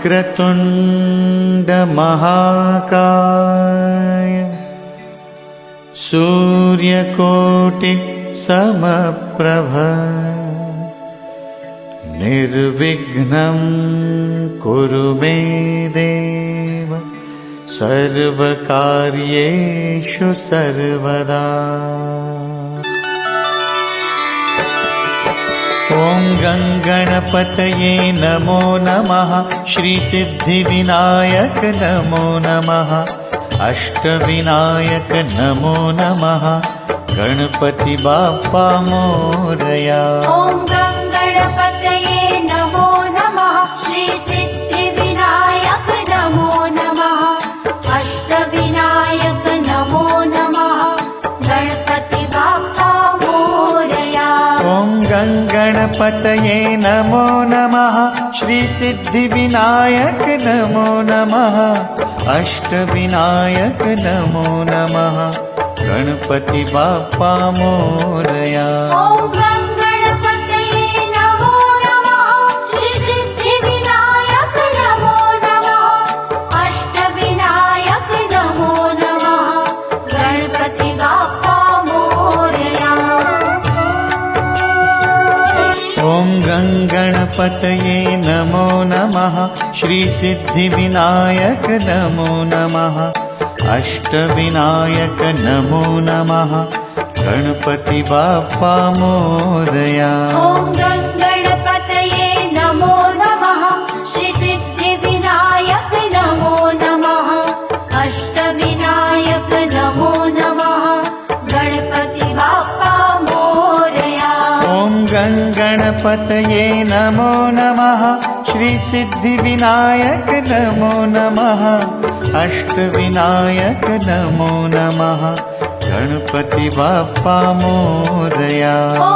वक्रतुण्ड महाकाय सूर्यकोटि समप्रभ निर्विघ्नं कुरु मे देव सर्वकार्येषु सर्वदा। ॐ गङ्गणपतये नमो नमः। श्रीसिद्धिविनायक नमो नमः। अष्टविनायक नमो नमः। गणपति बाप्पा मोरया। ॐ गङ्गणपतये नमो नमः। श्रीसिद्धिविनायक नमो नमः। अष्टविनायक नमो नमः। गणपति बाप्पा मोरया। ॐ गङ्गणपतये नमो नमः। श्रीसिद्धिविनायक नमो नमः। अष्टविनायक नमो नमः। गणपति बाप्पा मोरया। ॐ गङ्गणपतये नमो नमः। श्रीसिद्धिविनायक नमो नमः। अष्टविनायक नमो नमः। गणपति बाप्पा मोरया। ॐ गङ्गणपतये नमो नमः। श्रीसिद्धिविनायक नमो नमः। अष्टविनायक नमो नमः। गणपति बाप्पा मोरया। ॐ गङ्गणपतये नमो नमः। श्रीसिद्धिविनायक नमो नमः। अष्टविनायक नमो नमः। गणपति बाप्पा मोरया। ॐ गङ्गणपतये नमो नमः। श्रीसिद्धिविनायक नमो नमः। अष्टविनायक नमो नमः। गणपति बाप्पा मोरया। ॐ